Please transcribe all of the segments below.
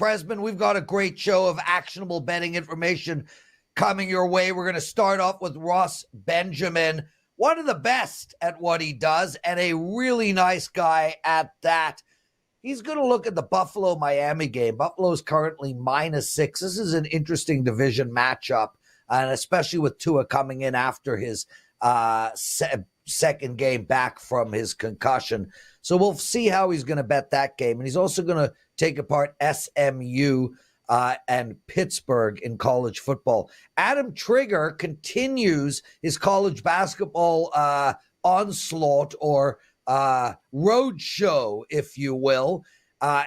Presman. We've got a great show of actionable betting information coming your way. We're going to start off with Ross Benjamin, one of the best at what he does and a really nice guy at that. He's going to look at the Buffalo-Miami game. Buffalo's currently -6. This is an interesting division matchup, and especially with Tua coming in after his second game back from his concussion. So we'll see how he's going to bet that game. And he's also going to take apart SMU and Pittsburgh in college football. Adam Trigger continues his college basketball onslaught or road show, if you will.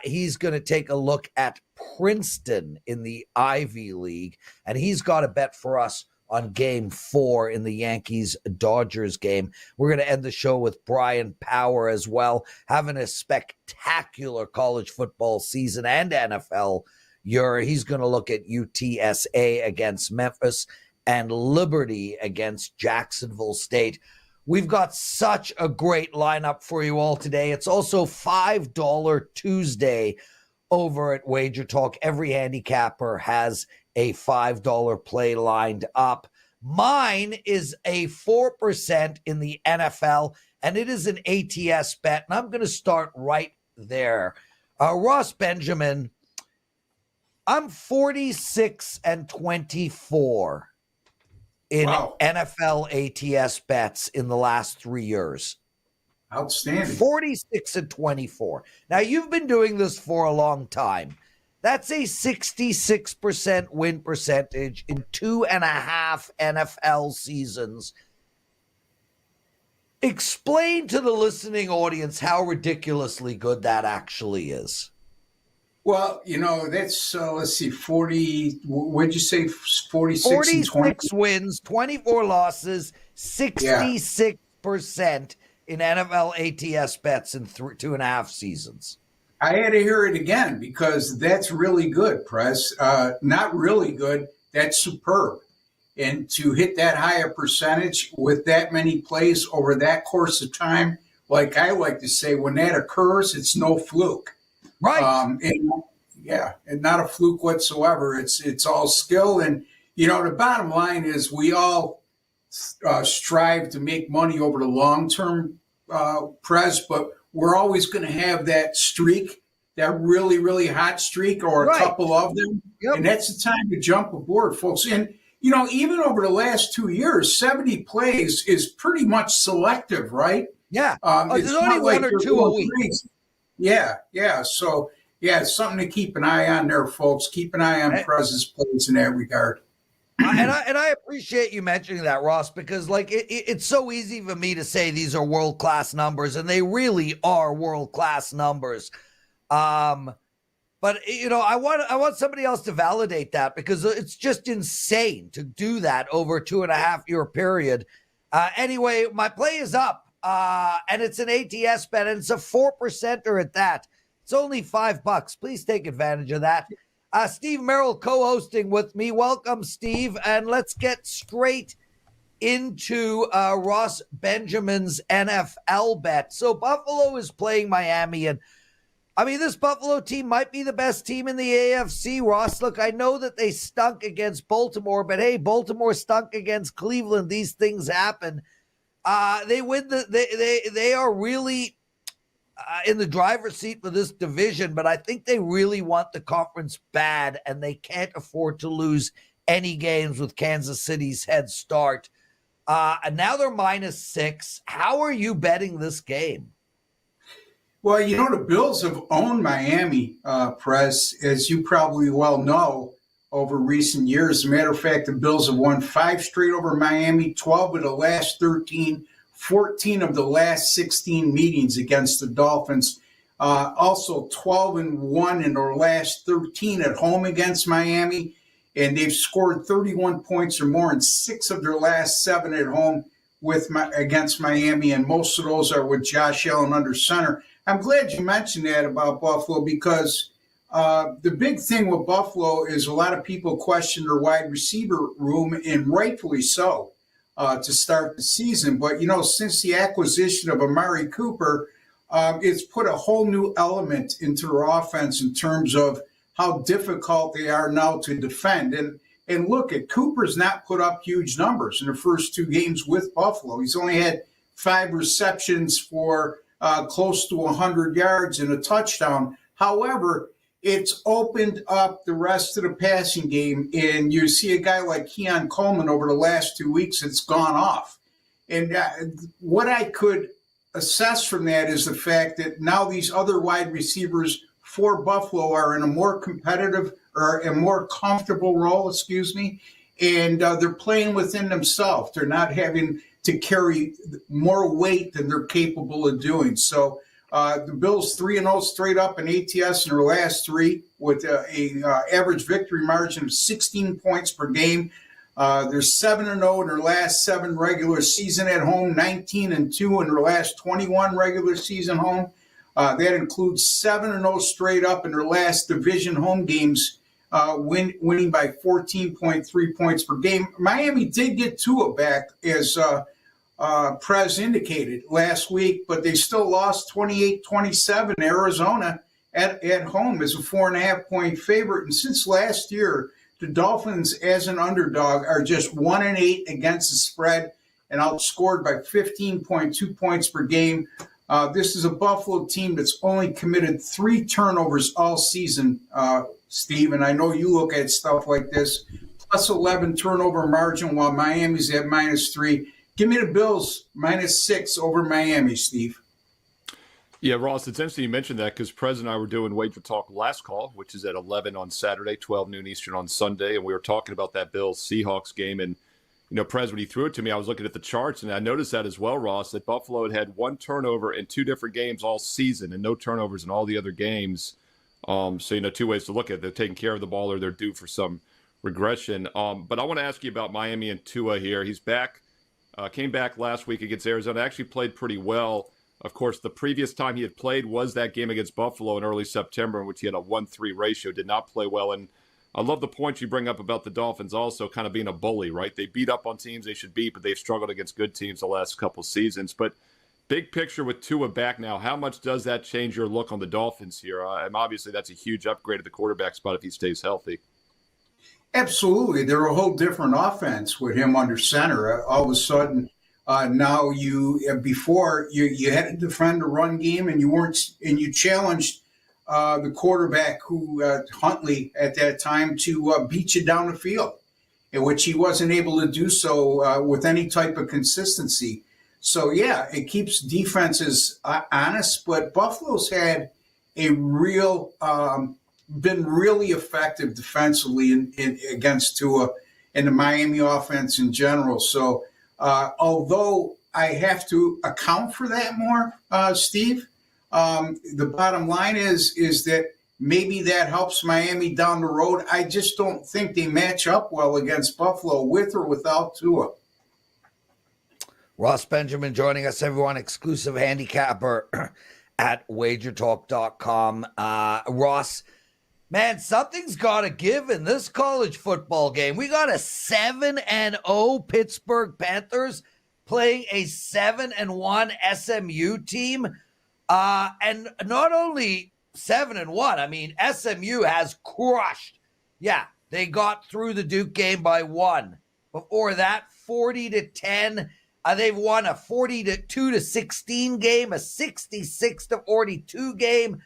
He's going to take a look at Princeton in the Ivy League, and he's got a bet for us on Game 4 in the Yankees-Dodgers game. We're going to end the show with Bryan Power as well, having a spectacular college football season and NFL year. He's going to look at UTSA against Memphis and Liberty against Jacksonville State. We've got such a great lineup for you all today. It's also $5 Tuesday over at WagerTalk. Every handicapper has a $5 play lined up. Mine is a 4% in the NFL, and it is an ATS bet, and I'm going to start right there. Ross Benjamin, I'm 46-24 in NFL ATS bets in the last 3 years. Outstanding. 46-24. Now, you've been doing this for a long time. That's a 66% win percentage in 2.5 NFL seasons. Explain to the listening audience how ridiculously good that actually is. Well, that's, let's see, 40, what'd you say, 46 46 wins, 24 losses, 66% in NFL ATS bets in 2.5 seasons. I had to hear it again because that's really good, Prez. Not really good, that's superb. And to hit that higher percentage with that many plays over that course of time, like I like to say, when that occurs, it's no fluke. Right. And not a fluke whatsoever. It's all skill. And, the bottom line is we all strive to make money over the long term, Prez, but we're always going to have that streak, that really, really hot streak or a couple of them. Yep. And that's the time to jump aboard, folks. And, even over the last 2 years, 70 plays is pretty much selective, right? Yeah. There's only one or two a week. Yeah. So, it's something to keep an eye on there, folks. Keep an eye on Prez's plays in that regard. And I appreciate you mentioning that, Ross, because it's so easy for me to say these are world-class numbers, and they really are world-class numbers. But I want somebody else to validate that because it's just insane to do that over a 2.5-year period. Anyway, my play is up, and it's an ATS bet, and it's a 4%er at that. It's only $5. Please take advantage of that. Steve Merrill co-hosting with me. Welcome, Steve. And let's get straight into Ross Benjamin's NFL bet. So Buffalo is playing Miami. And, this Buffalo team might be the best team in the AFC, Ross. Look, I know that they stunk against Baltimore, but, hey, Baltimore stunk against Cleveland. These things happen. They win. They are really in the driver's seat for this division, but I think they really want the conference bad, and they can't afford to lose any games with Kansas City's head start. And now they're -6. How are you betting this game? Well, the Bills have owned Miami, Prez, as you probably well know, over recent years. As a matter of fact, the Bills have won 5 straight over Miami, 12 of the last 13, 14 of the last 16 meetings against the Dolphins. Also 12-1 in their last 13 at home against Miami. And they've scored 31 points or more in 6 of their last 7 at home against Miami. And most of those are with Josh Allen under center. I'm glad you mentioned that about Buffalo because the big thing with Buffalo is a lot of people question their wide receiver room, and rightfully so. To start the season. But, since the acquisition of Amari Cooper, it's put a whole new element into their offense in terms of how difficult they are now to defend. And look at Cooper's not put up huge numbers in the first 2 games with Buffalo. He's only had 5 receptions for close to 100 yards and a touchdown. However, it's opened up the rest of the passing game, and you see a guy like Keon Coleman over the last 2 weeks, it's gone off. And what I could assess from that is the fact that now these other wide receivers for Buffalo are in a more competitive or a more comfortable role, and they're playing within themselves. They're not having to carry more weight than they're capable of doing. So the Bills 3-0 straight up in ATS in their last 3 with a average victory margin of 16 points per game. They're 7-0 in their last 7 regular season at home, 19-2 in their last 21 regular season home. That includes 7-0 straight up in their last division home games, winning by 14.3 points per game. Miami did get Tua back, as Prez indicated last week, but they still lost 28-27 Arizona at home as a 4.5-point favorite. And since last year, the Dolphins, as an underdog, are just 1-8 against the spread and outscored by 15.2 points per game. This is a Buffalo team that's only committed 3 turnovers all season, Steve, and I know you look at stuff like this, plus 11 turnover margin while Miami's at -3. Give me the Bills -6 over Miami, Steve. Yeah, Ross, it's interesting you mentioned that because Prez and I were doing Wager Talk last call, which is at 11 on Saturday, 12 noon Eastern on Sunday, and we were talking about that Bills-Seahawks game. And, you know, Prez, when he threw it to me, I was looking at the charts, and I noticed that as well, Ross, that Buffalo had 1 turnover in 2 different games all season and no turnovers in all the other games. So, you know, 2 ways to look at it. They're taking care of the ball or they're due for some regression. But I want to ask you about Miami and Tua here. He's back, came back last week against Arizona, actually played pretty well. Of course, the previous time he had played was that game against Buffalo in early September, in which he had a 1-3 ratio, did not play well. And I love the point you bring up about the Dolphins also kind of being a bully, right? They beat up on teams they should beat, but they've struggled against good teams the last couple seasons. But big picture with Tua back now, how much does that change your look on the Dolphins here? And obviously that's a huge upgrade at the quarterback spot if he stays healthy. Absolutely. They're a whole different offense with him under center. All of a sudden, now before you had to defend a run game and you challenged the quarterback who Huntley at that time to beat you down the field, in which he wasn't able to do so with any type of consistency. So yeah, it keeps defenses honest, but Buffalo's had a been really effective defensively against Tua and the Miami offense in general. So although I have to account for that more, Steve, the bottom line is that maybe that helps Miami down the road. I just don't think they match up well against Buffalo with or without Tua. Ross Benjamin joining us, everyone, exclusive handicapper at WagerTalk.com. Ross, man, something's got to give in this college football game. We got a 7-0 Pittsburgh Panthers playing a 7-1 SMU team. And not only 7-1, I mean, SMU has crushed. Yeah, they got through the Duke game by 1. Before that, 40-10. They've won a 42-16 game, a 66-42 game.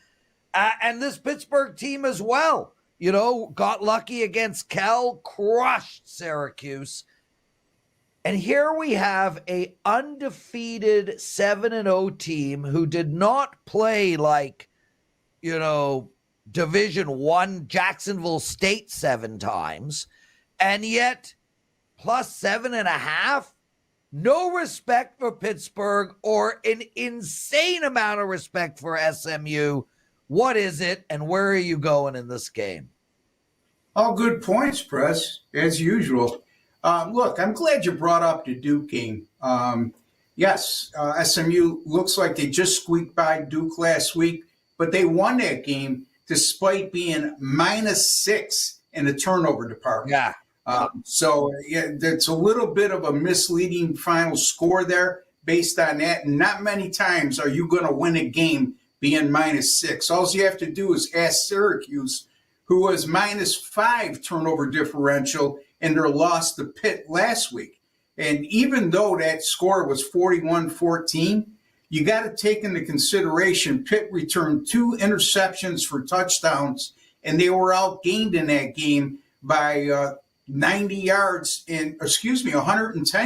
And this Pittsburgh team as well, you know, got lucky against Cal, crushed Syracuse. And here we have a undefeated 7-0 team who did not play like, you know, Division I Jacksonville State 7 times, and yet plus 7.5. No respect for Pittsburgh or an insane amount of respect for SMU. What is it, and where are you going in this game? All good points, Press, as usual. Look, I'm glad you brought up the Duke game. Yes, SMU looks like they just squeaked by Duke last week, but they won that game despite being -6 in the turnover department. Yeah. So it's a little bit of a misleading final score there based on that. And not many times are you going to win a game being -6. All you have to do is ask Syracuse, who was -5 turnover differential in their loss to Pitt last week. And even though that score was 41-14, you got to take into consideration Pitt returned 2 interceptions for touchdowns, and they were outgained in that game by 110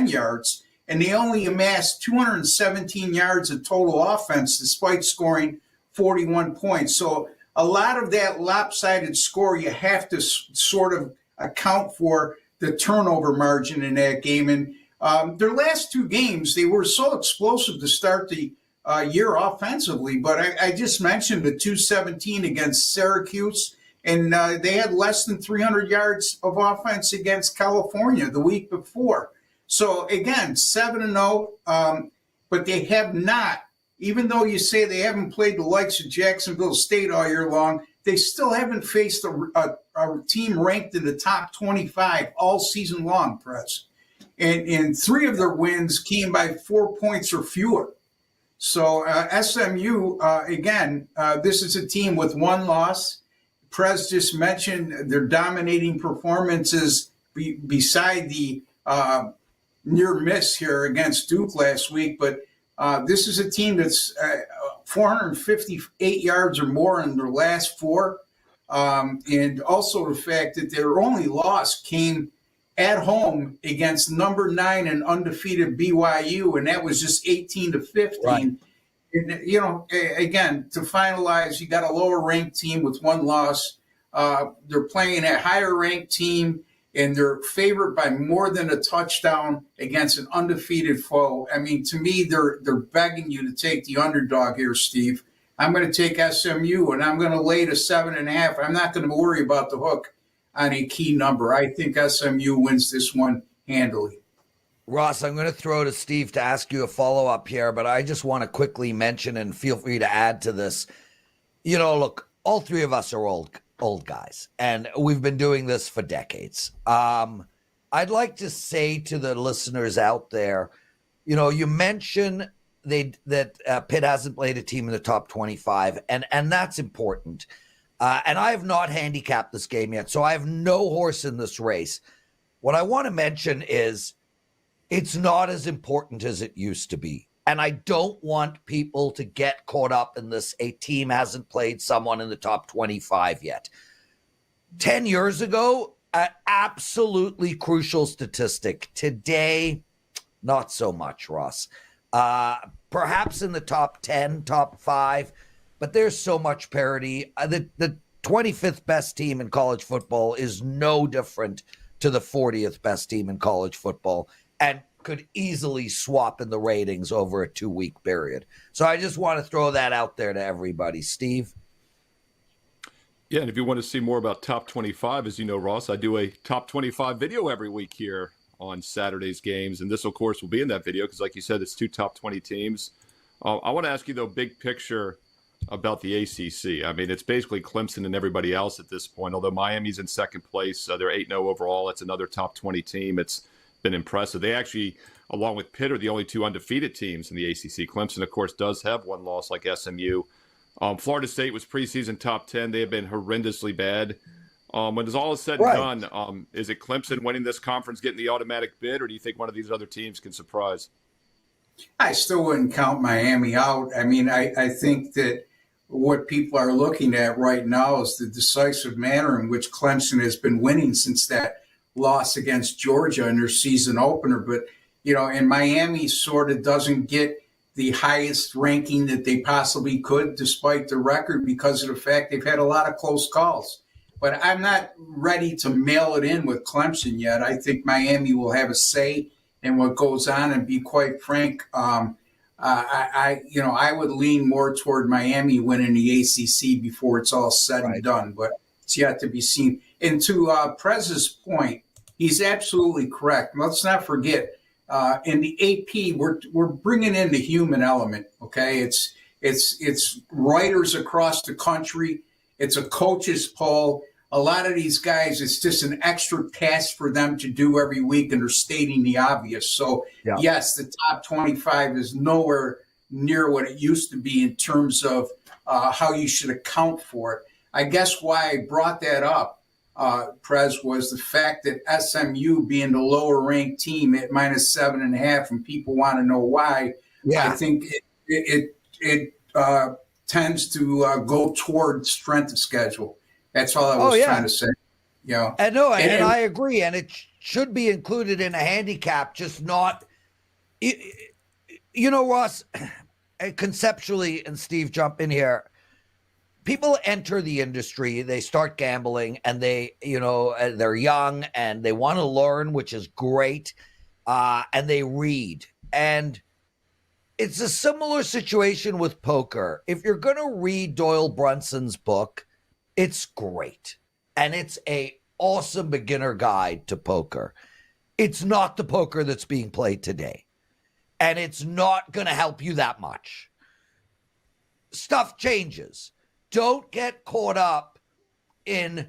yards, and they only amassed 217 yards of total offense despite scoring 41 points. So a lot of that lopsided score, you have to sort of account for the turnover margin in that game. And their last 2 games, they were so explosive to start the year offensively. But I just mentioned the 217 against Syracuse, and they had less than 300 yards of offense against California the week before. So, again, 7-0, but they have not, even though you say they haven't played the likes of Jacksonville State all year long, they still haven't faced a team ranked in the top 25 all season long, Prez. And 3 of their wins came by 4 points or fewer. So SMU, again, this is a team with 1 loss. Prez just mentioned their dominating performances beside the near miss here against Duke last week. But this is a team that's 458 yards or more in their last 4. And also the fact that their only loss came at home against number 9 and undefeated BYU, and that was just 18-15. Right. And, you know, again, to finalize, you got a lower-ranked team with 1 loss. They're playing a higher-ranked team, and they're favored by more than a touchdown against an undefeated foe. I mean, to me, they're begging you to take the underdog here, Steve. I'm going to take SMU, and I'm going to lay to 7.5. I'm not going to worry about the hook on a key number. I think SMU wins this one handily. Ross, I'm going to throw to Steve to ask you a follow-up here, but I just want to quickly mention, and feel free to add to this. You know, look, all 3 of us are old guys, and we've been doing this for decades. I'd like to say to the listeners out there, you know, you mentioned that Pitt hasn't played a team in the top 25, and that's important. And I have not handicapped this game yet, so I have no horse in this race. What I want to mention is it's not as important as it used to be. And I don't want people to get caught up in this. A team hasn't played someone in the top 25 yet. 10 years ago, an absolutely crucial statistic. Today, not so much, Ross. Perhaps in the top 10, top 5, but there's so much parity. The 25th best team in college football is no different to the 40th best team in college football, and could easily swap in the ratings over a 2-week period. So I just want to throw that out there to everybody. Steve? Yeah, and if you want to see more about top 25, as you know, Ross, I do a top 25 video every week here on Saturday's games. And this, of course, will be in that video because, like you said, it's 2 top 20 teams. I want to ask you, though, big picture about the ACC. I mean, it's basically Clemson and everybody else at this point, although Miami's in second place. They're 8-0 overall. That's another top 20 team. It's been impressive. They actually, along with Pitt, are the only 2 undefeated teams in the ACC. Clemson, of course, does have 1 loss like SMU. Florida State was preseason top 10. They have been horrendously bad. When it's all is said and done, is it Clemson winning this conference, getting the automatic bid, or do you think one of these other teams can surprise? I still wouldn't count Miami out. I mean, I think that what people are looking at right now is the decisive manner in which Clemson has been winning since that loss against Georgia in their season opener. But, you know, and Miami sort of doesn't get the highest ranking that they possibly could, despite the record, because of the fact they've had a lot of close calls. But I'm not ready to mail it in with Clemson yet. I think Miami will have a say in what goes on, and be quite frank, I would lean more toward Miami winning the ACC before it's all said and done. But it's yet to be seen. And to Prez's point, he's absolutely correct. Let's not forget, in the AP, we're bringing in the human element. Okay, it's writers across the country. It's a coach's poll. A lot of these guys, it's just an extra task for them to do every week, and they're stating the obvious. So, yes, the top 25 is nowhere near what it used to be in terms of how you should account for it. I guess why I brought that up, Prez, was the fact that SMU being the lower ranked team at -7.5, and people want to know why. Yeah. I think it tends to go toward strength of schedule. That's all I was trying to say. You know, and I agree, and it should be included in a handicap, just not. You know, Ross, conceptually, and Steve, jump in here. People enter the industry, they start gambling, and they're young and they want to learn, which is great, and they read. And it's a similar situation with poker. If you're going to read Doyle Brunson's book, it's great. And it's a awesome beginner guide to poker. It's not the poker that's being played today. And it's not going to help you that much. Stuff changes. Don't get caught up in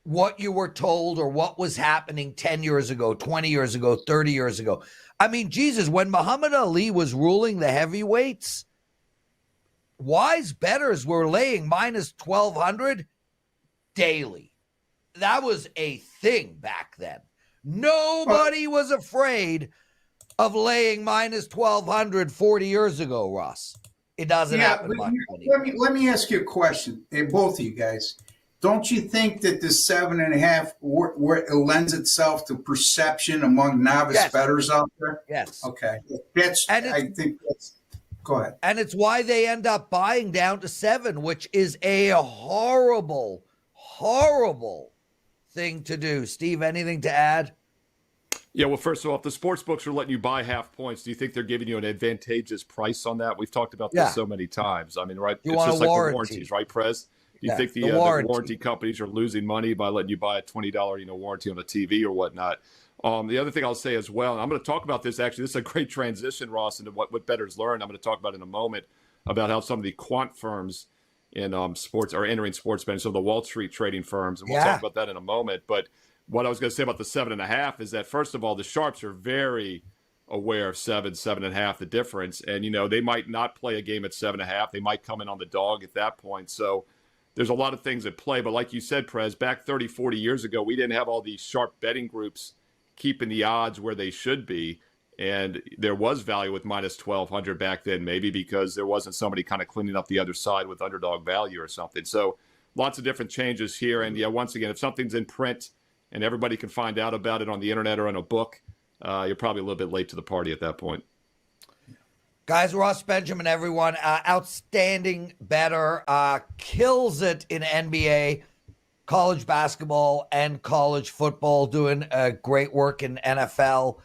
what you were told or what was happening 10 years ago, 20 years ago, 30 years ago. I mean, Jesus, when Muhammad Ali was ruling the heavyweights, wise bettors were laying -1,200 daily. That was a thing back then. Nobody was afraid of laying -1,200 40 years ago, Ross. It doesn't happen much anymore. Let me ask you a question, both of you guys. Don't you think that the 7.5 it lends itself to perception among novice bettors out there? Yes. Okay. Go ahead. And it's why they end up buying down to 7, which is a horrible, horrible thing to do. Steve, anything to add? Yeah, well, first of all, if the sports books are letting you buy half points, do you think they're giving you an advantageous price on that? We've talked about this so many times. I mean, right? You it's want just a like warranty. the warranties, right, Prez? Do you think the warranty companies are losing money by letting you buy a $20 warranty on a TV or whatnot? The other thing I'll say as well, and I'm going to talk about this actually, this is a great transition, Ross, into what bettors learn. I'm going to talk about in a moment about how some of the quant firms in sports are entering sports betting, some of the Wall Street trading firms, and we'll talk about that in a moment. But what I was going to say about the 7.5 is that, first of all, the sharps are very aware of 7.5, the difference. And, they might not play a game at 7.5. They might come in on the dog at that point. So there's a lot of things at play. But like you said, Prez, back 30, 40 years ago, we didn't have all these sharp betting groups keeping the odds where they should be. And there was value with -1,200 back then, maybe because there wasn't somebody kind of cleaning up the other side with underdog value or something. So lots of different changes here. And, once again, if something's in print and everybody can find out about it on the internet or in a book, you're probably a little bit late to the party at that point. Guys, Ross Benjamin, everyone, outstanding bettor, kills it in NBA, college basketball, and college football, doing great work in NFL.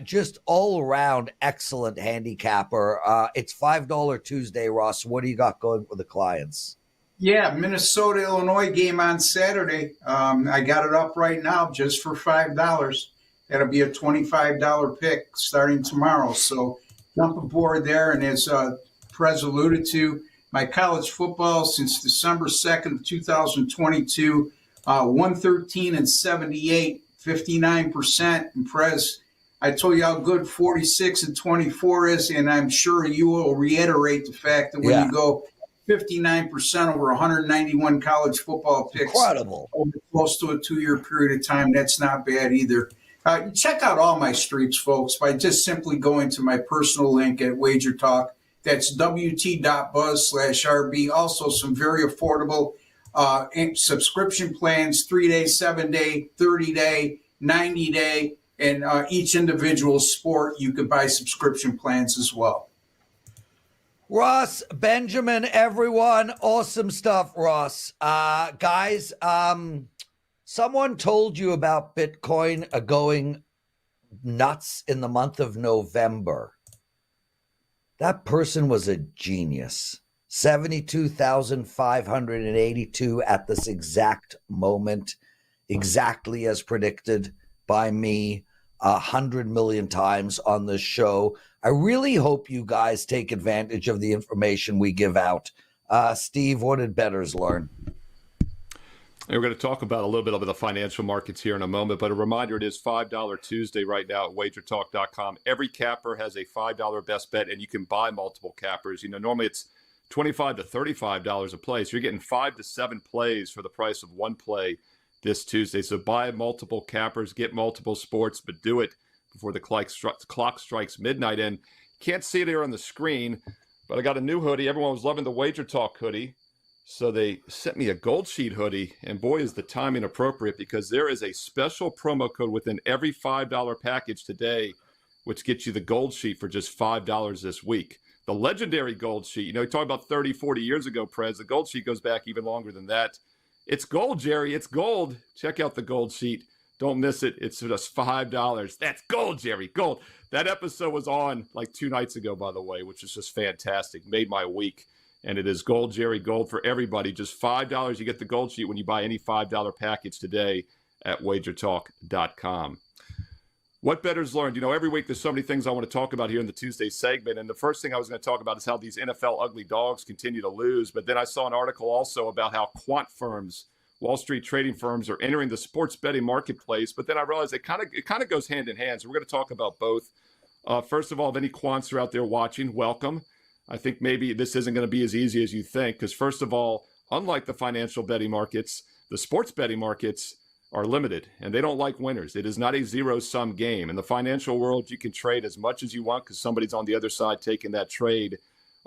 Just all around excellent handicapper. It's $5 Tuesday, Ross. What do you got going with the clients? Yeah, Minnesota-Illinois game on Saturday. I got it up right now just for $5. That'll be a $25 pick starting tomorrow. So jump aboard there. And as Prez alluded to, my college football since December 2nd of 2022, 113-78, 59%. And Prez, I told you how good 46-24 is, and I'm sure you will reiterate the fact that when you go 59% over 191 college football picks. Incredible. Over close to a 2-year period of time. That's not bad either. Check out all my streaks, folks, by just simply going to my personal link at WagerTalk. That's wt.buzz/RB. Also, some very affordable subscription plans, 3-day, 7-day, 30-day, 90-day, and each individual sport, you could buy subscription plans as well. Ross Benjamin, everyone, awesome stuff, Ross. Guys, someone told you about Bitcoin going nuts in the month of November. That person was a genius. 72,582 at this exact moment, exactly as predicted by me 100 million times on this show. I really hope you guys take advantage of the information we give out. Steve, what did bettors learn? And we're going to talk about a little bit of the financial markets here in a moment, but a reminder, it is $5 Tuesday right now at WagerTalk.com. Every capper has a $5 best bet, and you can buy multiple cappers. Normally it's $25 to $35 a play. So you're getting 5 to 7 plays for the price of one play this Tuesday. So buy multiple cappers, get multiple sports, but do it before the clock strikes midnight. And can't see it here on the screen, but I got a new hoodie. Everyone was loving the Wager Talk hoodie. So they sent me a Gold Sheet hoodie, and boy, is the timing appropriate, because there is a special promo code within every $5 package today, which gets you the Gold Sheet for just $5 this week. The legendary Gold Sheet, you know, you talk about 30, 40 years ago, Prez. The Gold Sheet goes back even longer than that. It's gold, Jerry. It's gold. Check out the Gold Sheet. Don't miss it. It's just $5. That's gold, Jerry. Gold. That episode was on like 2 nights ago, by the way, which is just fantastic. Made my week. And it is gold, Jerry, gold for everybody. Just $5. You get the Gold Sheet when you buy any $5 package today at WagerTalk.com. What bettors learned? You know, every week there's so many things I want to talk about here in the Tuesday segment. And the first thing I was going to talk about is how these NFL ugly dogs continue to lose. But then I saw an article also about how quant firms, Wall Street trading firms, are entering the sports betting marketplace. But then I realized it kind of goes hand in hand. So we're going to talk about both. First of all, if any quants are out there watching, welcome. I think maybe this isn't going to be as easy as you think, because first of all, unlike the financial betting markets, the sports betting markets are limited, and they don't like winners. It is not a zero-sum game. In the financial world, you can trade as much as you want because somebody's on the other side taking that trade.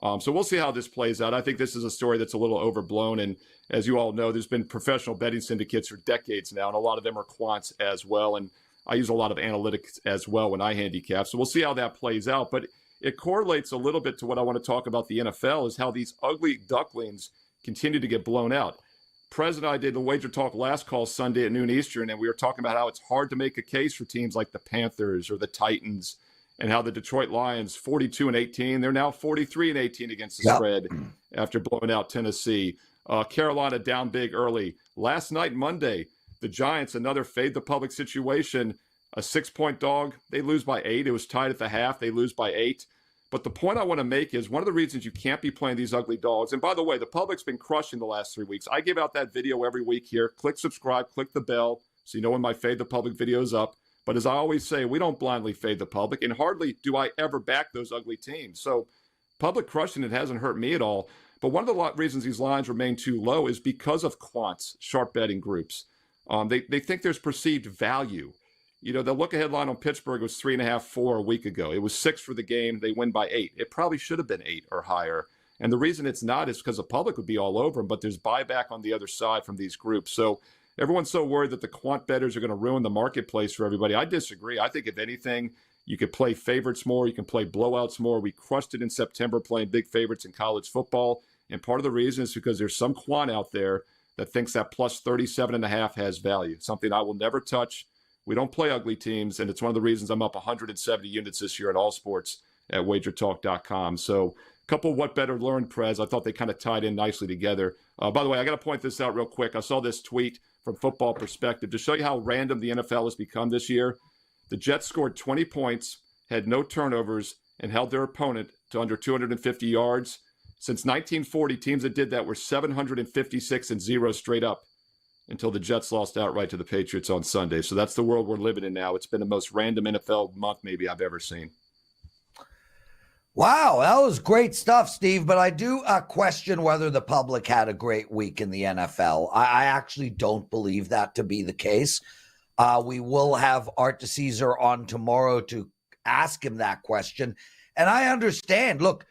So we'll see how this plays out. I think this is a story that's a little overblown, and as you all know, there's been professional betting syndicates for decades now, and a lot of them are quants as well, and I use a lot of analytics as well when I handicap. So we'll see how that plays out, but it correlates a little bit to what I want to talk about the NFL, is how these ugly ducklings continue to get blown out. Prez and I did the Wager Talk last call Sunday at noon Eastern, and we were talking about how it's hard to make a case for teams like the Panthers or the Titans, and how the Detroit Lions, 42-18, they're now 43-18 against the spread after blowing out Tennessee. Carolina down big early. Last night, Monday, the Giants, another fade the public situation, a 6-point dog. They lose by 8. It was tied at the half. They lose by 8. But the point I want to make is one of the reasons you can't be playing these ugly dogs. And by the way, the public's been crushing the last 3 weeks. I give out that video every week here. Click subscribe, click the bell, so you know when my Fade the Public video is up. But as I always say, we don't blindly fade the public, and hardly do I ever back those ugly teams. So public crushing it hasn't hurt me at all. But one of the reasons these lines remain too low is because of quants, sharp betting groups. They think there's perceived value. You know, the look-ahead line on Pittsburgh was 3.5, 4 a week ago. It was 6 for the game. They win by 8. It probably should have been 8 or higher. And the reason it's not is because the public would be all over them, but there's buyback on the other side from these groups. So everyone's so worried that the quant bettors are going to ruin the marketplace for everybody. I disagree. I think if anything, you could play favorites more. You can play blowouts more. We crushed it in September playing big favorites in college football. And part of the reason is because there's some quant out there that thinks that plus 37.5 has value, something I will never touch. We don't play ugly teams, and it's one of the reasons I'm up 170 units this year at all sports at WagerTalk.com. So a couple of what better learned, Prez. I thought they kind of tied in nicely together. By the way, I got to point this out real quick. I saw this tweet from Football Perspective to show you how random the NFL has become this year. The Jets scored 20 points, had no turnovers, and held their opponent to under 250 yards. Since 1940, teams that did that were 756-0 straight up, until the Jets lost outright to the Patriots on Sunday. So that's the world we're living in now. It's been the most random NFL month maybe I've ever seen. Wow, that was great stuff, Steve. But I do question whether the public had a great week in the NFL. I actually don't believe that to be the case. We will have Art DeCesar on tomorrow to ask him that question. And I understand. Look,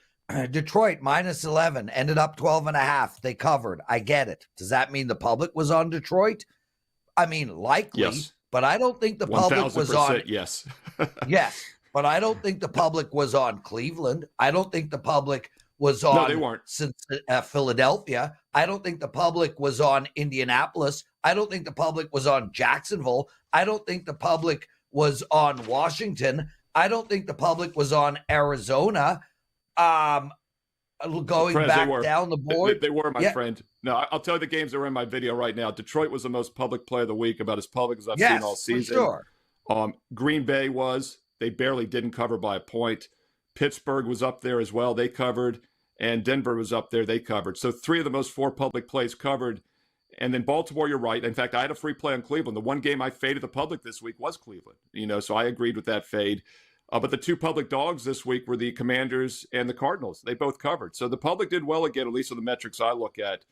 Detroit minus 11 ended up 12.5. They covered. I get it. Does that mean the public was on Detroit? I mean, likely, yes. But I don't think the public was on. Yes. Yes, but I don't think the public was on Cleveland. I don't think the public was on. No, they weren't. Philadelphia. I don't think the public was on Indianapolis. I don't think the public was on Jacksonville. I don't think the public was on Washington. I don't think the public was on Arizona. Going Prez, back down the board. They were, my friend. No, I'll tell you the games that were in my video right now. Detroit was the most public play of the week, about as public as I've seen all season. For sure. Green Bay was. They barely didn't cover by a point. Pittsburgh was up there as well. They covered. And Denver was up there. They covered. So 3 of the most 4 public plays covered. And then Baltimore, you're right. In fact, I had a free play on Cleveland. The one game I faded the public this week was Cleveland. You know, so I agreed with that fade. But the two public dogs this week were the Commanders and the Cardinals. They both covered. So the public did well again, at least on the metrics I look at.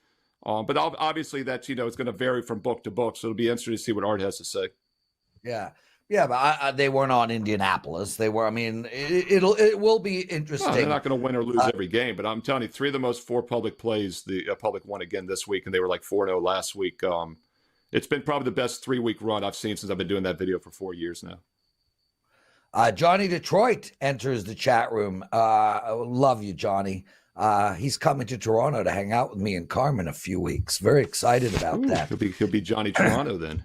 But obviously that's, it's going to vary from book to book. So it'll be interesting to see what Art has to say. Yeah. Yeah, but they weren't on Indianapolis. They were. I mean, it will be interesting. No, they're not going to win or lose every game, but I'm telling you, 3 of the most 4 public plays, the public won again this week, and they were like 4-0 last week. It's been probably the best 3-week run I've seen since I've been doing that video for 4 years now. Johnny Detroit enters the chat room. I love you, Johnny. He's coming to Toronto to hang out with me and Carmen a few weeks. Very excited about that. He'll be Johnny Toronto then.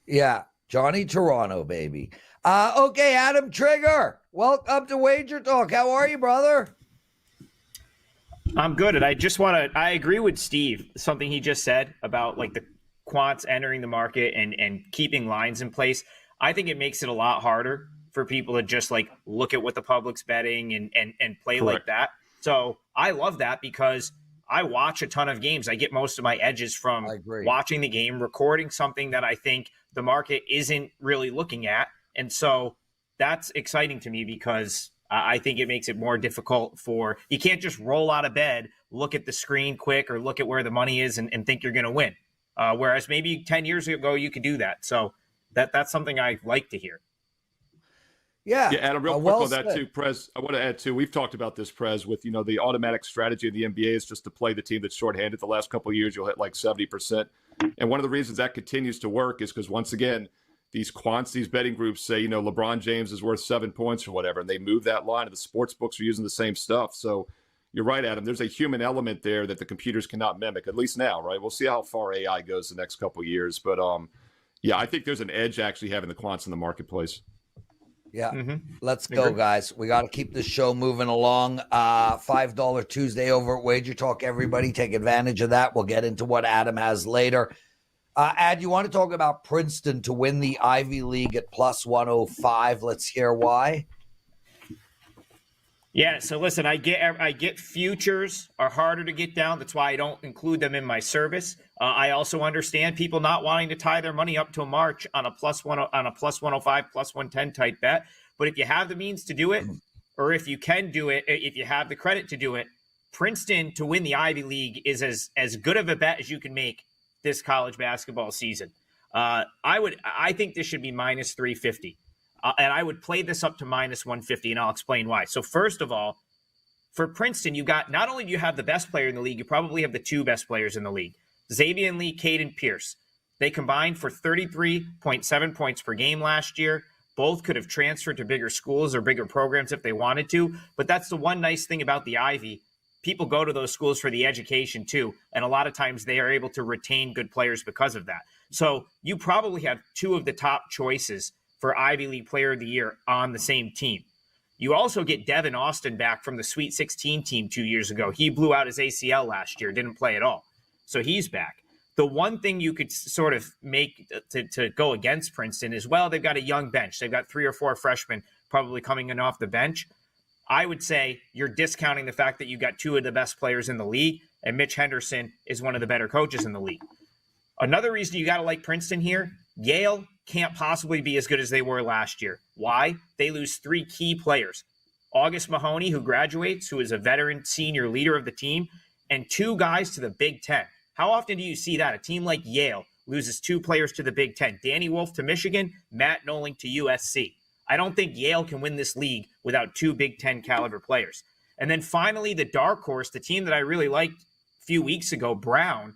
Yeah. Johnny Toronto, baby. Okay, Adam Trigger, welcome to Wager Talk. How are you, brother? I'm good. And I agree with Steve, something he just said about like the quants entering the market and keeping lines in place. I think it makes it a lot harder for people to just like look at what the public's betting and play Correct. Like that. So I love that because I watch a ton of games. I get most of my edges from watching the game, recording something that I think the market isn't really looking at. And so that's exciting to me because I think it makes it more difficult you can't just roll out of bed, look at the screen quick or look at where the money is and think you're going to win. Whereas maybe 10 years ago, you could do that. So that's something I like to hear. Yeah, Adam, real quick on that too, Prez. I want to add too. We've talked about this, Prez, with the automatic strategy of the NBA is just to play the team that's shorthanded. The last couple of years, you'll hit like 70%, and one of the reasons that continues to work is because once again, these quants, these betting groups say LeBron James is worth 7 points or whatever, and they move that line, and the sports books are using the same stuff. So you're right, Adam. There's a human element there that the computers cannot mimic, at least now, right? We'll see how far AI goes the next couple of years, but yeah, I think there's an edge actually having the quants in the marketplace. Yeah. Let's go, guys. We got to keep this show moving along. $5 Tuesday over at Wager Talk. Everybody take advantage of that. We'll get into what Adam has later. Ad, you want to talk about Princeton to win the Ivy League at plus 105. Let's hear why. Yeah, so listen, I get futures are harder to get down. That's why I don't include them in my service. I also understand people not wanting to tie their money up till March on a plus 105, plus 110 type bet. But if you have the means to do it, or if you can do it, if you have the credit to do it, Princeton to win the Ivy League is as good of a bet as you can make this college basketball season. I think this should be minus 350. And I would play this up to minus 150, and I'll explain why. So first of all, for Princeton, you got not only do you have the best player in the league, you probably have the 2 best players in the league, Xavier Lee, Caden Pierce. They combined for 33.7 points per game last year. Both could have transferred to bigger schools or bigger programs if they wanted to. But that's the one nice thing about the Ivy. People go to those schools for the education too. And a lot of times they are able to retain good players because of that. So you probably have 2 of the top choices for Ivy League Player of the Year on the same team. You also get Devin Austin back from the Sweet 16 team 2 years ago. He blew out his ACL last year, didn't play at all. So he's back. The one thing you could sort of make to go against Princeton is, well, they've got a young bench. They've got 3 or 4 freshmen probably coming in off the bench. I would say you're discounting the fact that you got 2 of the best players in the league, and Mitch Henderson is one of the better coaches in the league. Another reason you got to like Princeton here, Yale can't possibly be as good as they were last year. Why? They lose 3 key players. August Mahoney, who graduates, who is a veteran senior leader of the team, and 2 guys to the Big Ten. How often do you see that? A team like Yale loses 2 players to the Big Ten. Danny Wolf to Michigan, Matt Noling to USC. I don't think Yale can win this league without 2 Big Ten caliber players. And then finally, the dark horse, the team that I really liked a few weeks ago, Brown,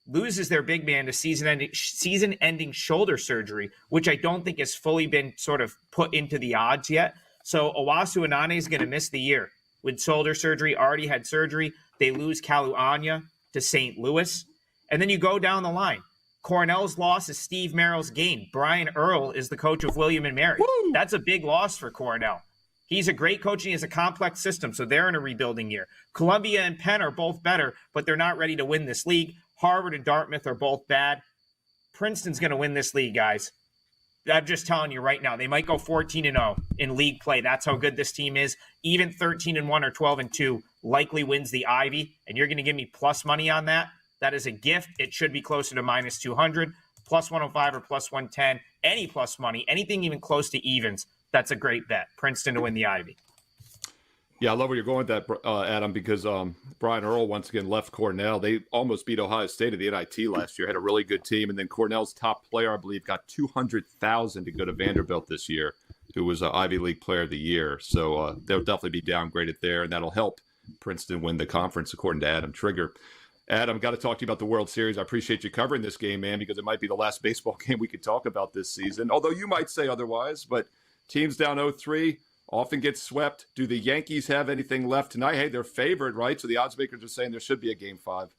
loses their big man to season-ending shoulder surgery, which I don't think has fully been sort of put into the odds yet. So Owasu Anane is going to miss the year with shoulder surgery, already had surgery. They lose Kalu Anya to St. Louis. And then you go down the line. Cornell's loss is Steve Merrill's gain. Brian Earl is the coach of William & Mary. Woo! That's a big loss for Cornell. He's a great coach and he has a complex system, so they're in a rebuilding year. Columbia and Penn are both better, but they're not ready to win this league. Harvard and Dartmouth are both bad. Princeton's going to win this league, guys. I'm just telling you right now. They might go 14-0 in league play. That's how good this team is. Even 13-1 or 12-2 likely wins the Ivy, and you're going to give me plus money on that? That is a gift. It should be closer to minus 200, plus 105 or plus 110. Any plus money, anything even close to evens, that's a great bet. Princeton to win the Ivy. Yeah, I love where you're going with that, Adam, because Brian Earl once again left Cornell. They almost beat Ohio State at the NIT last year, had a really good team. And then Cornell's top player, I believe, got $200,000 to go to Vanderbilt this year, who was an Ivy League Player of the Year. So they'll definitely be downgraded there, and that'll help Princeton win the conference, according to Adam Trigger. Adam, got to talk to you about the World Series. I appreciate you covering this game, man, because it might be the last baseball game we could talk about this season, although you might say otherwise. But teams down 0-3. Often gets swept. Do the Yankees have anything left tonight? Hey, they're favored, right? So the odds makers are saying there should be a Game 5.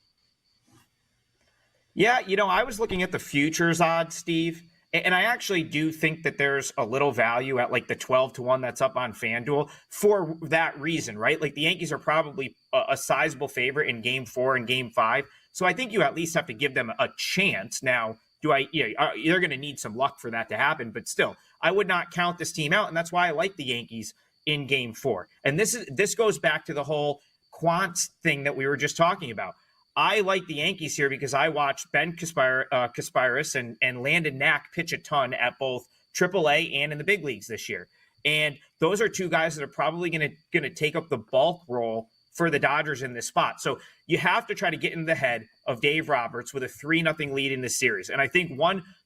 Yeah, I was looking at the futures odds, Steve, and I actually do think that there's a little value at like the 12-1 that's up on FanDuel for that reason, right? Like the Yankees are probably a sizable favorite in Game 4 and Game 5. So I think you at least have to give them a chance. Now, you're going to need some luck for that to happen, but still, I would not count this team out, and that's why I like the Yankees in Game 4. And this goes back to the whole quants thing that we were just talking about. I like the Yankees here because I watched Ben Kasparis and Landon Knack pitch a ton at both AAA and in the big leagues this year. And those are two guys that are probably going to take up the bulk role for the Dodgers in this spot. So you have to try to get in the head of Dave Roberts with a 3-0 lead in this series. And I think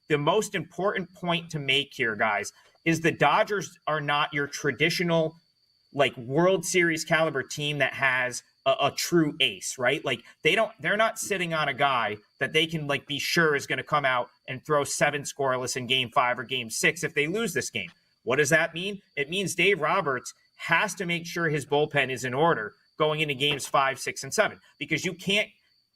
the most important point to make here, guys, is the Dodgers are not your traditional like World Series caliber team that has a true ace, right? Like they're not sitting on a guy that they can like be sure is going to come out and throw 7 scoreless in Game 5 or Game 6 if they lose this game. What does that mean? It means Dave Roberts has to make sure his bullpen is in order going into Games 5, 6, and 7, because you can't.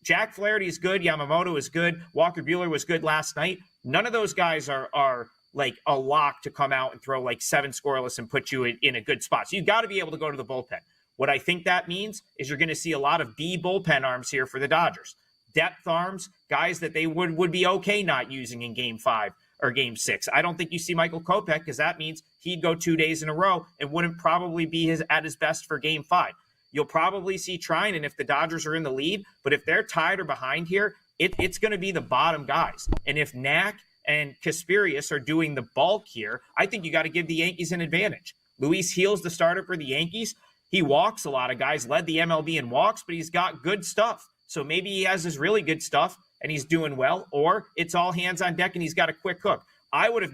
Jack Flaherty is good. Yamamoto is good. Walker Buehler was good last night. None of those guys are like a lock to come out and throw like 7 scoreless and put you in a good spot. So you've got to be able to go to the bullpen. What I think that means is you're going to see a lot of B bullpen arms here for the Dodgers. Depth arms, guys that they would be okay not using in Game 5 or Game 6. I don't think you see Michael Kopech because that means he'd go 2 days in a row and wouldn't probably be at his best for Game 5. You'll probably see Treinen if the Dodgers are in the lead, but if they're tied or behind here, it's going to be the bottom guys. And if Knack and Kasparius are doing the bulk here, I think you got to give the Yankees an advantage. Luis Gil's the starter for the Yankees. He walks a lot of guys, led the MLB in walks, but he's got good stuff. So maybe he has his really good stuff and he's doing well, or it's all hands on deck and he's got a quick hook.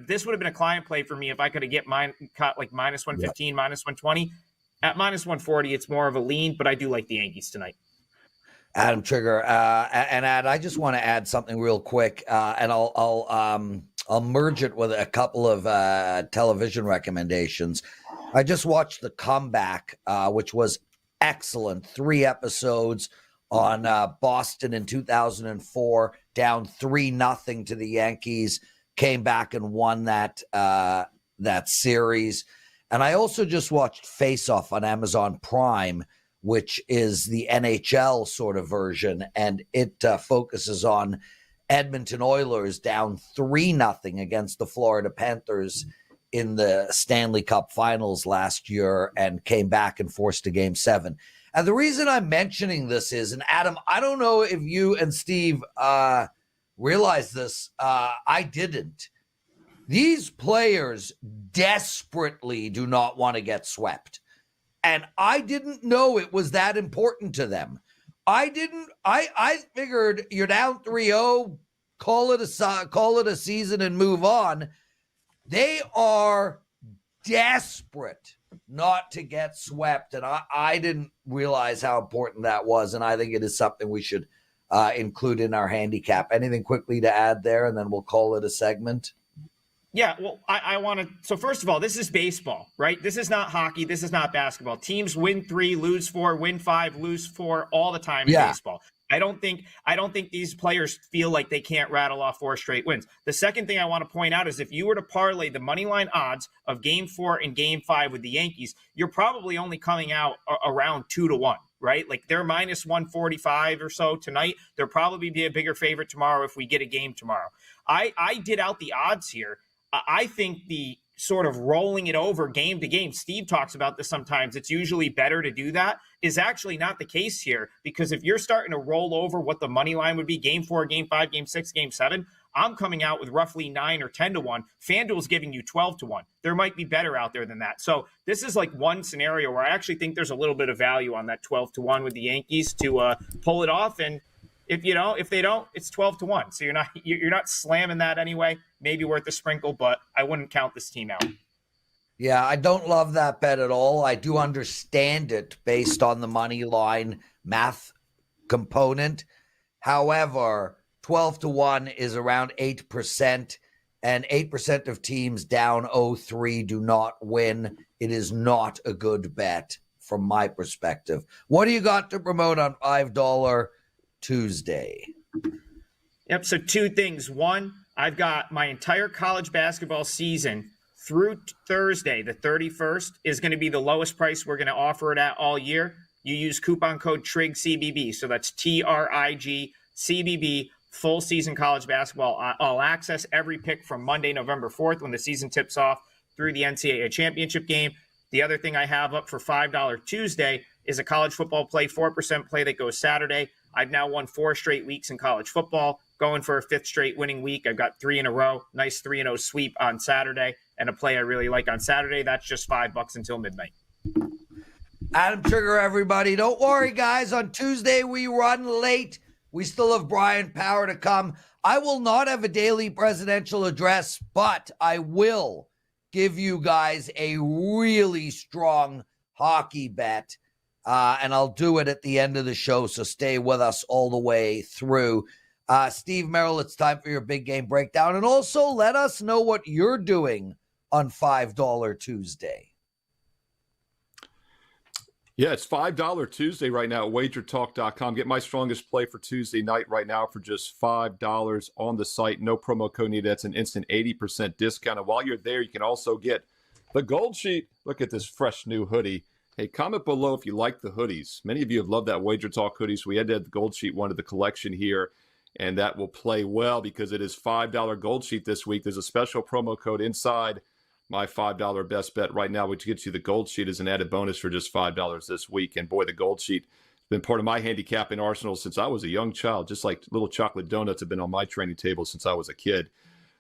This would have been a client play for me if I could have get mine cut like minus 115, minus 120. At minus 140, it's more of a lean, but I do like the Yankees tonight. Adam Trigger, and I just want to add something real quick, and I'll merge it with a couple of television recommendations. I just watched The Comeback, which was excellent. 3 episodes on Boston in 2004, down 3-0 to the Yankees, came back and won that series. And I also just watched Face Off on Amazon Prime, which is the NHL sort of version, and it focuses on Edmonton Oilers down 3-0 against the Florida Panthers in the Stanley Cup Finals last year and came back and forced a Game 7. And the reason I'm mentioning this is, and Adam, I don't know if you and Steve realize this. I didn't. These players desperately do not want to get swept. And I didn't know it was that important to them. I figured you're down 3-0, call it a season and move on. They are desperate not to get swept. And I didn't realize how important that was. And I think it is something we should include in our handicap. Anything quickly to add there, and then we'll call it a segment? Yeah, well, I want to. So first of all, this is baseball, right? This is not hockey. This is not basketball. Teams win 3, lose 4, win 5, lose 4 all the time in baseball. I don't think these players feel like they can't rattle off 4 straight wins. The second thing I want to point out is if you were to parlay the money line odds of Game 4 and Game 5 with the Yankees, you're probably only coming out around 2-1, right? Like they're minus 145 or so tonight. They'll probably be a bigger favorite tomorrow if we get a game tomorrow. I did out the odds here. I think the sort of rolling it over game to game, Steve talks about this sometimes, it's usually better to do that, is actually not the case here, because if you're starting to roll over what the money line would be, Game 4, Game 5, Game 6, Game 7, I'm coming out with roughly 9 or 10 to 1. FanDuel's giving you 12 to 1. There might be better out there than that. So this is like one scenario where I actually think there's a little bit of value on that 12 to 1 with the Yankees to pull it off. And if they don't, it's 12 to 1. So you're not slamming that anyway. Maybe worth a sprinkle, but I wouldn't count this team out. Yeah, I don't love that bet at all. I do understand it based on the money line math component. However, 12 to 1 is around 8%, and 8% of teams down 0-3 do not win. It is not a good bet from my perspective. What do you got to promote on $5 Tuesday? Yep, so two things. One, I've got my entire college basketball season through Thursday, the 31st, is going to be the lowest price we're going to offer it at all year. You use coupon code TRIGCBB. So that's TRIGCBB, full season college basketball, all access, every pick from Monday, November 4th, when the season tips off, through the NCAA championship game. The other thing I have up for $5 Tuesday is a college football play, 4% play that goes Saturday. I've now won 4 straight weeks in college football, going for a 5th straight winning week. I've got 3 in a row, nice 3-0 sweep on Saturday, and a play I really like on Saturday. That's just $5 until midnight. Adam Trigger, everybody. Don't worry, guys. On Tuesday, we run late. We still have Bryan Power to come. I will not have a daily presidential address, but I will give you guys a really strong hockey bet, and I'll do it at the end of the show, so stay with us all the way through. Steve Merrill, it's time for your big game breakdown, and also let us know what you're doing on $5 Tuesday. Yeah, it's $5 Tuesday right now at WagerTalk.com. Get my strongest play for Tuesday night right now for just $5 on the site. No promo code needed. That's an instant 80% discount. And while you're there, you can also get the Gold Sheet. Look at this fresh new hoodie. Hey, comment below if you like the hoodies. Many of you have loved that Wager Talk hoodie, so we had to have the Gold Sheet one of the collection here, and that will play well because it is $5 Gold Sheet this week. There's a special promo code inside my $5 best bet right now, which gets you the Gold Sheet as an added bonus for just $5 this week. And boy, the Gold Sheet has been part of my handicapping arsenal since I was a young child, just like little chocolate donuts have been on my training table since I was a kid.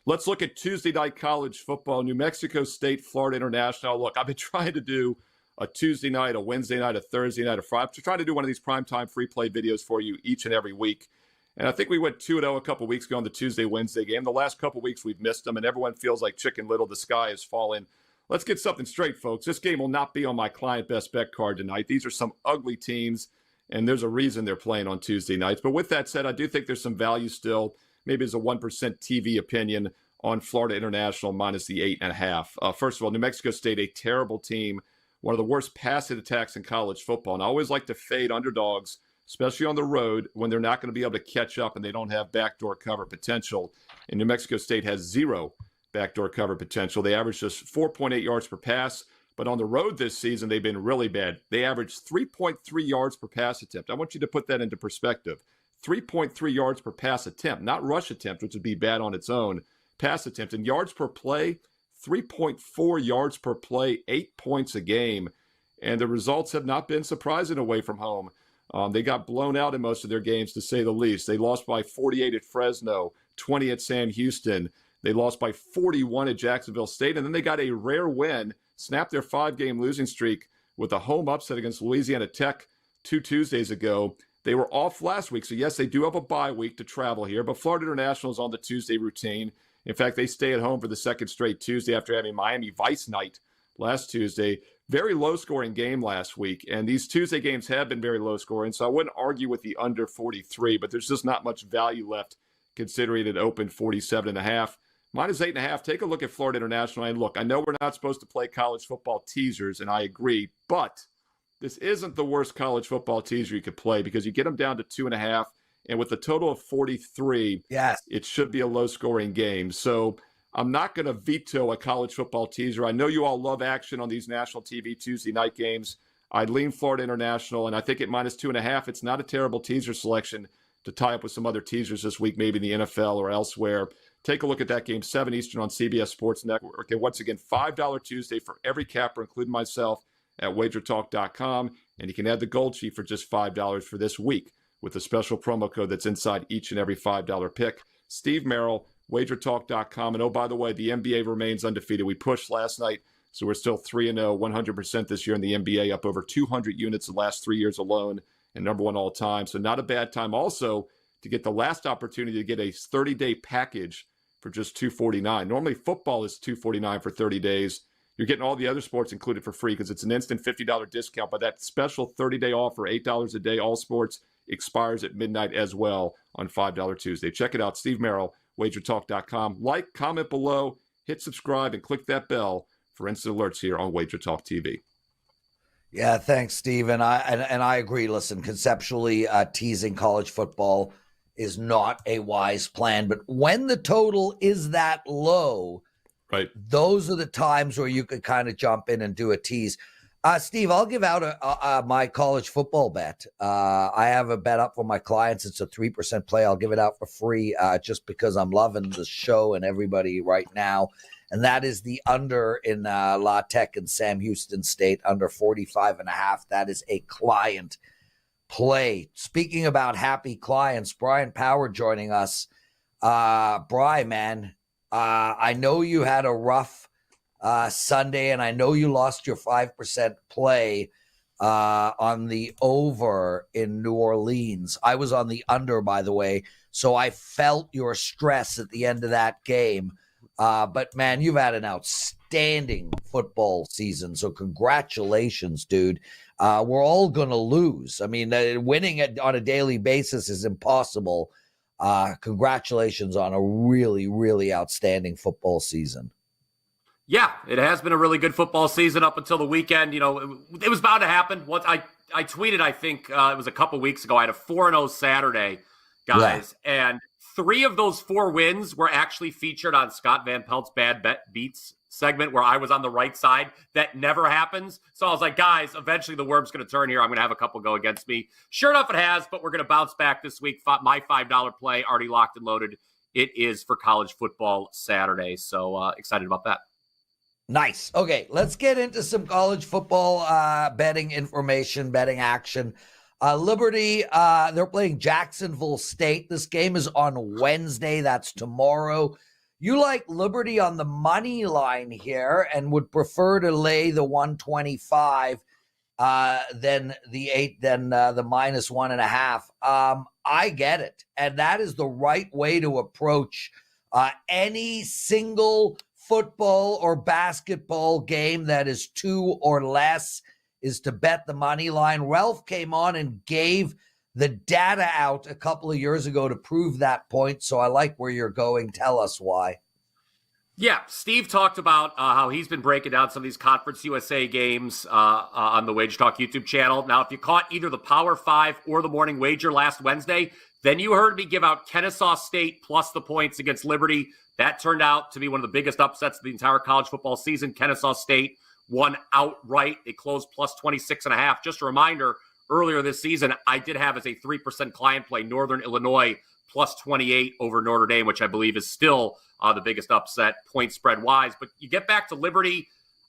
Let's look at Tuesday night college football. New Mexico State, Florida International. Look, I've been trying to do a Tuesday night, a Wednesday night, a Thursday night, a Friday. I'm trying to do one of these primetime free play videos for you each and every week. And I think we went 2-0 a couple weeks ago on the Tuesday-Wednesday game. The last couple weeks we've missed them, and everyone feels like Chicken Little. The sky is falling. Let's get something straight, folks. This game will not be on my client best bet card tonight. These are some ugly teams, and there's a reason they're playing on Tuesday nights. But with that said, I do think there's some value still. Maybe as a 1% TV opinion on Florida International minus the 8.5. First of all, New Mexico State, a terrible team, one of the worst passing attacks in college football. And I always like to fade underdogs, especially on the road when they're not going to be able to catch up and they don't have backdoor cover potential. And New Mexico State has 0 backdoor cover potential. They average just 4.8 yards per pass, but on the road this season, they've been really bad. They average 3.3 yards per pass attempt. I want you to put that into perspective. 3.3 yards per pass attempt, not rush attempt, which would be bad on its own. Pass attempt. And yards per play, 3.4 yards per play, 8 points a game. And the results have not been surprising away from home. They got blown out in most of their games, to say the least. They lost by 48 at Fresno, 20 at Sam Houston. They lost by 41 at Jacksonville State. And then they got a rare win, snapped their 5-game losing streak with a home upset against Louisiana Tech 2 Tuesdays ago. They were off last week, so yes, they do have a bye week to travel here, but Florida International is on the Tuesday routine. In fact, they stay at home for the second straight Tuesday after having Miami Vice night last Tuesday. Very low-scoring game last week, and these Tuesday games have been very low-scoring, so I wouldn't argue with the under 43, but there's just not much value left considering it opened 47.5. Minus 8.5, take a look at Florida International, and look, I know we're not supposed to play college football teasers, and I agree, but this isn't the worst college football teaser you could play because you get them down to 2.5, and with a total of 43, yes, it should be a low-scoring game. So I'm not going to veto a college football teaser. I know you all love action on these national TV Tuesday night games. I'd lean Florida International, and I think at minus 2.5, it's not a terrible teaser selection to tie up with some other teasers this week, maybe in the NFL or elsewhere. Take a look at that game, 7 Eastern on CBS Sports Network. And once again, $5 Tuesday for every capper, including myself, at WagerTalk.com. And you can add the Gold Sheet for just $5 for this week with a special promo code that's inside each and every $5 pick. Steve Merrill, WagerTalk.com. And oh, by the way, the NBA remains undefeated. We pushed last night, so we're still 3-0, 100% this year in the NBA, up over 200 units the last 3 years alone, and number one all time. So not a bad time also to get the last opportunity to get a 30-day package for just $249. Normally football is $249 for 30 days. You're getting all the other sports included for free because it's an instant $50 discount. But that special 30-day offer, $8 a day, all sports, expires at midnight as well on $5 Tuesday. Check it out, Steve Merrill, WagerTalk.com. Like, comment below, hit subscribe, and click that bell for instant alerts here on WagerTalk TV. Yeah, thanks, Steve. And I agree. Listen, conceptually, teasing college football is not a wise plan. But when the total is that low, right, those are the times where you could kind of jump in and do a tease. Steve, I'll give out my college football bet. I have a bet up for my clients. It's a 3% play. I'll give it out for free just because I'm loving the show and everybody right now. And that is the under in La Tech and Sam Houston State, under 45.5. That is a client play. Speaking about happy clients, Bryan Power joining us. Bryan, man, I know you had a rough Sunday, and I know you lost your 5% play on the over in New Orleans. I was on the under, by the way, so I felt your stress at the end of that game. But, man, you've had an outstanding football season, so congratulations, dude. We're all going to lose. I mean, winning it on a daily basis is impossible. Congratulations on a really, really outstanding football season. Yeah, it has been a really good football season up until the weekend. You know, it was bound to happen. Once I tweeted, I think it was a couple weeks ago, I had a 4-0 Saturday, guys. Yeah. And 3 of those 4 wins were actually featured on Scott Van Pelt's Bad Bet Beats segment, where I was on the right side. That never happens. So I was like, guys, eventually the worm's going to turn here. I'm going to have a couple go against me. Sure enough, it has, but we're going to bounce back this week. My $5 play already locked and loaded. It is for college football Saturday. So excited about that. Nice. Okay, let's get into some college football betting information, betting action. Liberty, they're playing Jacksonville State. This game is on Wednesday. That's tomorrow. You like Liberty on the money line here and would prefer to lay the 125 than the minus 1.5. I get it. And that is the right way to approach any single football or basketball game that is 2 or less, is to bet the money line. Ralph came on and gave the data out a couple of years ago to prove that point. So I like where you're going. Tell us why. Yeah, Steve talked about how he's been breaking down some of these Conference USA games on the WagerTalk YouTube channel. Now, if you caught either the Power 5 or the Morning Wager last Wednesday, then you heard me give out Kennesaw State plus the points against Liberty. That turned out to be one of the biggest upsets of the entire college football season. Kennesaw State won outright. They closed plus 26.5. Just a reminder, earlier this season, I did have as a 3% client play Northern Illinois plus 28 over Notre Dame, which I believe is still the biggest upset point spread wise. But you get back to Liberty,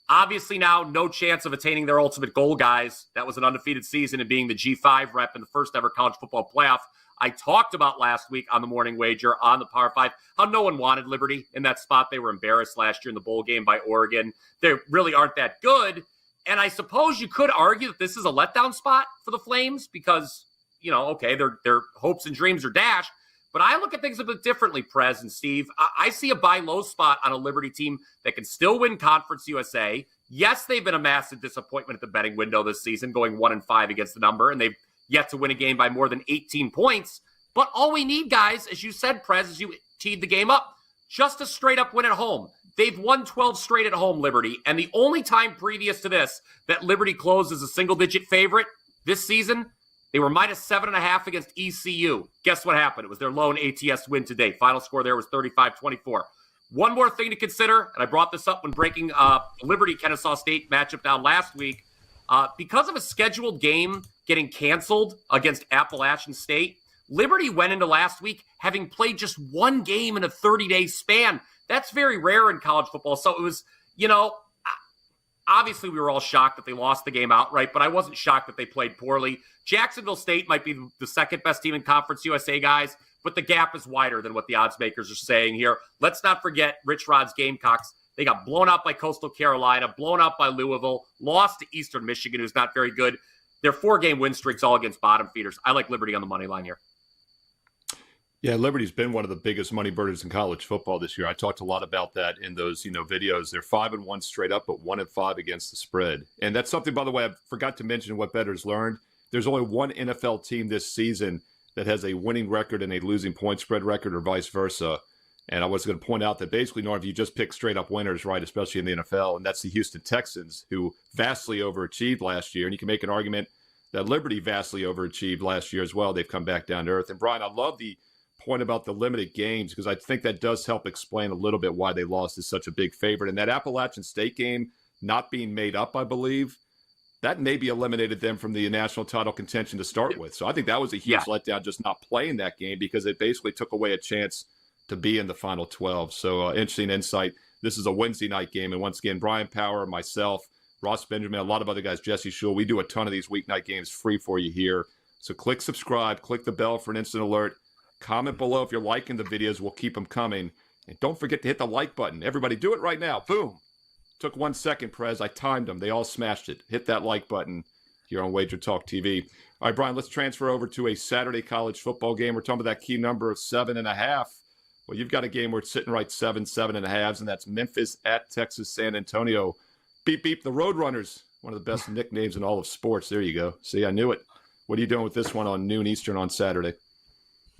obviously now no chance of attaining their ultimate goal, guys. That was an undefeated season and being the G5 rep in the first ever college football playoff. I talked about last week on the Morning Wager on the Power 5, how no one wanted Liberty in that spot. They were embarrassed last year in the bowl game by Oregon. They really aren't that good. And I suppose you could argue that this is a letdown spot for the Flames because, you know, okay, their hopes and dreams are dashed. But I look at things a bit differently, Prez and Steve. I see a buy low spot on a Liberty team that can still win Conference USA. Yes, they've been a massive disappointment at the betting window this season, going 1-5 against the number, and they've yet to win a game by more than 18 points. But all we need, guys, as you said, Prez, as you teed the game up, just a straight-up win at home. They've won 12 straight at home, Liberty, and the only time previous to this that Liberty closed as a single-digit favorite this season, they were minus 7.5 against ECU. Guess what happened? It was their lone ATS win today. Final score there was 35-24. One more thing to consider, and I brought this up when breaking Liberty-Kennesaw State matchup down last week. Because of a scheduled game getting canceled against Appalachian State, Liberty went into last week having played just one game in a 30-day span. That's very rare in college football. So it was, you know, obviously we were all shocked that they lost the game outright, but I wasn't shocked that they played poorly. Jacksonville State might be the second best team in Conference USA, guys, but the gap is wider than what the odds makers are saying here. Let's not forget Rich Rod's Gamecocks. They got blown out by Coastal Carolina, blown out by Louisville, lost to Eastern Michigan, who's not very good. Their 4-game win streaks all against bottom feeders. I like Liberty on the money line here. Yeah, Liberty's been one of the biggest money burners in college football this year. I talked a lot about that in those, videos. They're 5-1 straight up, but 1-5 against the spread. And that's something, by the way, I forgot to mention what bettors learned. There's only one NFL team this season that has a winning record and a losing point spread record, or vice versa. And I was going to point out that basically, Norm, you just pick straight up winners, right, especially in the NFL, and that's the Houston Texans, who vastly overachieved last year. And you can make an argument that Liberty vastly overachieved last year as well. They've come back down to earth. And Brian, I love the point about the limited games, because I think that does help explain a little bit why they lost as such a big favorite. And that Appalachian State game not being made up, I believe, that maybe eliminated them from the national title contention to start with. So I think that was a huge letdown, just not playing that game, because it basically took away a chance to be in the final 12. So interesting insight. This is a Wednesday night game. And once again, Bryan Power, myself, Ross Benjamin, a lot of other guys, Jesse Shule, we do a ton of these weeknight games free for you here. So click subscribe, click the bell for an instant alert. Comment below if you're liking the videos. We'll keep them coming. And don't forget to hit the like button. Everybody do it right now. Boom. Took 1 second, Prez. I timed them. They all smashed it. Hit that like button here on WagerTalk TV. All right, Brian, let's transfer over to a Saturday college football game. We're talking about that key number of 7.5. Well, you've got a game where it's sitting right 7.5, and that's Memphis at Texas San Antonio. Beep, beep, the Roadrunners. One of the best nicknames in all of sports. There you go. See, I knew it. What are you doing with this one on noon Eastern on Saturday?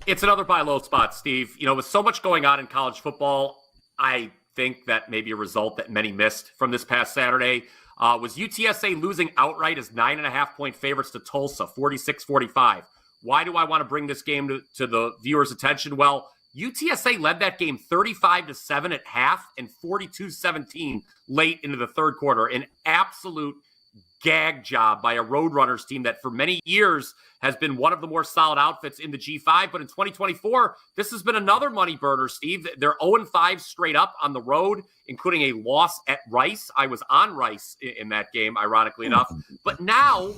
It's another buy low spot, Steve. With so much going on in college football, I think that maybe a result that many missed from this past Saturday was UTSA losing outright as 9.5-point favorites to Tulsa, 46-45. Why do I want to bring this game to the viewers' attention? Well, UTSA led that game 35-7 at half and 42-17 late into the third quarter. An absolute gag job by a Roadrunners team that for many years has been one of the more solid outfits in the G5. But in 2024, this has been another money burner, Steve. They're 0-5 straight up on the road, including a loss at Rice. I was on Rice in that game, ironically enough. But now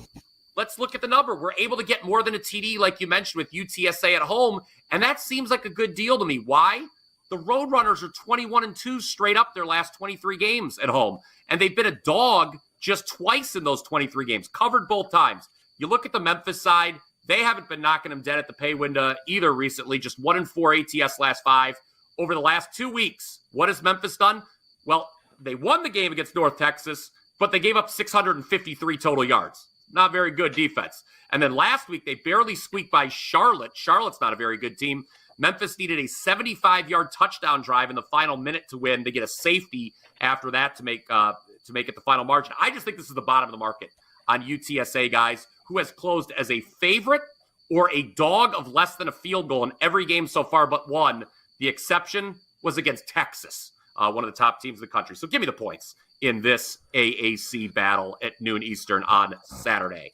let's look at the number. We're able to get more than a TD, like you mentioned, with UTSA at home. And that seems like a good deal to me. Why? The Roadrunners are 21-2 straight up their last 23 games at home. And they've been a dog just twice in those 23 games, covered both times. You look at the Memphis side, they haven't been knocking them dead at the pay window either recently, just 1-4 ATS last 5. Over the last 2 weeks, what has Memphis done? Well, they won the game against North Texas, but they gave up 653 total yards. Not very good defense. And then last week, they barely squeaked by Charlotte. Charlotte's not a very good team. Memphis needed a 75-yard touchdown drive in the final minute to win. They get a safety after that to make it the final margin. I just think this is the bottom of the market on UTSA, guys, who has closed as a favorite or a dog of less than a field goal in every game so far but one. The exception was against Texas, one of the top teams in the country. So give me the points in this AAC battle at noon Eastern on Saturday.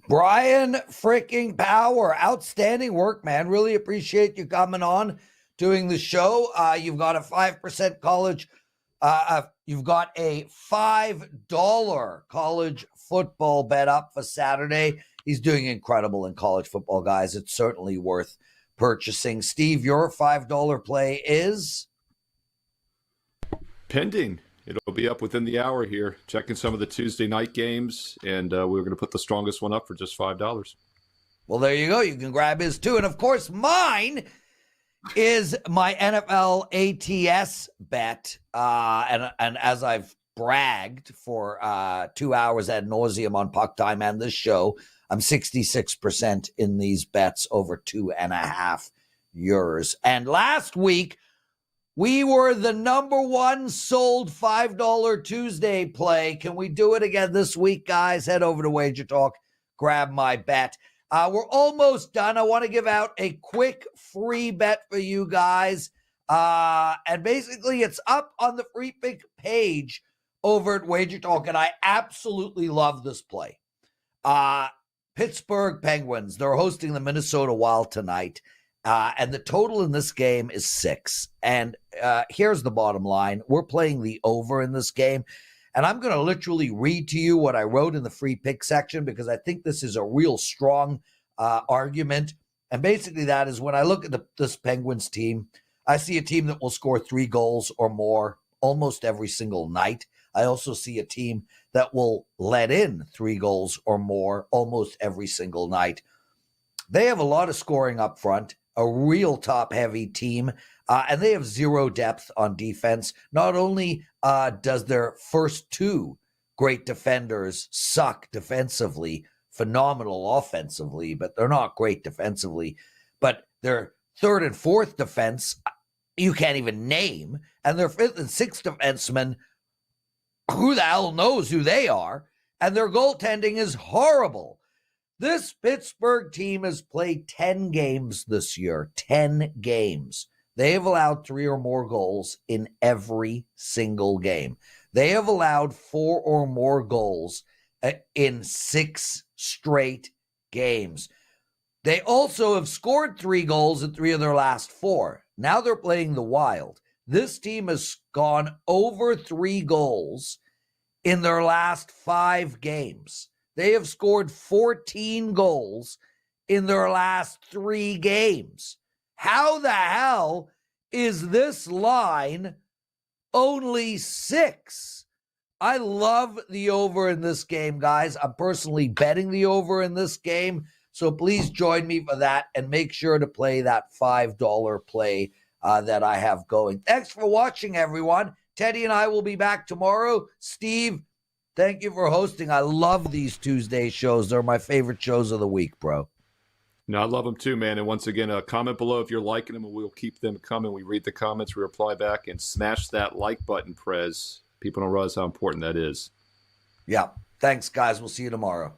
Bryan freaking Power, outstanding work, man. Really appreciate you coming on, doing the show. You've got a 5% college. You've got a $5 college football bet up for Saturday. He's doing incredible in college football, guys. It's certainly worth purchasing. Steve, your $5 play is? Pending. It'll be up within the hour here. Checking some of the Tuesday night games, and we're going to put the strongest one up for just $5. Well, there you go. You can grab his too. And, of course, mine is my NFL ATS bet. And as I've bragged for 2 hours ad nauseum on Puck Time and this show, I'm 66% in these bets over 2.5 years. And last week, we were the number one sold $5 Tuesday play. Can we do it again this week, guys? Head over to WagerTalk, grab my bet. We're almost done. I want to give out a quick free bet for you guys. And basically, it's up on the free pick page over at WagerTalk, and I absolutely love this play. Pittsburgh Penguins, they're hosting the Minnesota Wild tonight. And the total in this game is 6. And here's the bottom line. We're playing the over in this game. And I'm going to literally read to you what I wrote in the free pick section because I think this is a real strong argument And basically that is when I look at this Penguins team, I see a team that will score 3 goals or more almost every single night. I also see a team that will let in 3 goals or more almost every single night. They have a lot of scoring up front, a real top-heavy team, and they have zero depth on defense. Not only does their first 2 great defenders suck defensively, phenomenal offensively, but they're not great defensively. But their third and fourth defense, you can't even name. And their fifth and sixth defensemen, who the hell knows who they are? And their goaltending is horrible. This Pittsburgh team has played 10 games this year, 10 games. They have allowed 3 or more goals in every single game. They have allowed 4 or more goals in 6 straight games. They also have scored 3 goals in 3 of their last 4. Now they're playing the Wild. This team has gone over 3 goals in their last 5 games. They have scored 14 goals in their last 3 games. How the hell is this line only 6? I love the over in this game, guys. I'm personally betting the over in this game. So please join me for that and make sure to play that $5 play that I have going. Thanks for watching, everyone. Teddy and I will be back tomorrow. Steve, thank you for hosting. I love these Tuesday shows. They're my favorite shows of the week, bro. No, I love them too, man. And once again, comment below if you're liking them, and we'll keep them coming. We read the comments, we reply back, and smash that like button, Prez. People don't realize how important that is. Yeah. Thanks, guys. We'll see you tomorrow.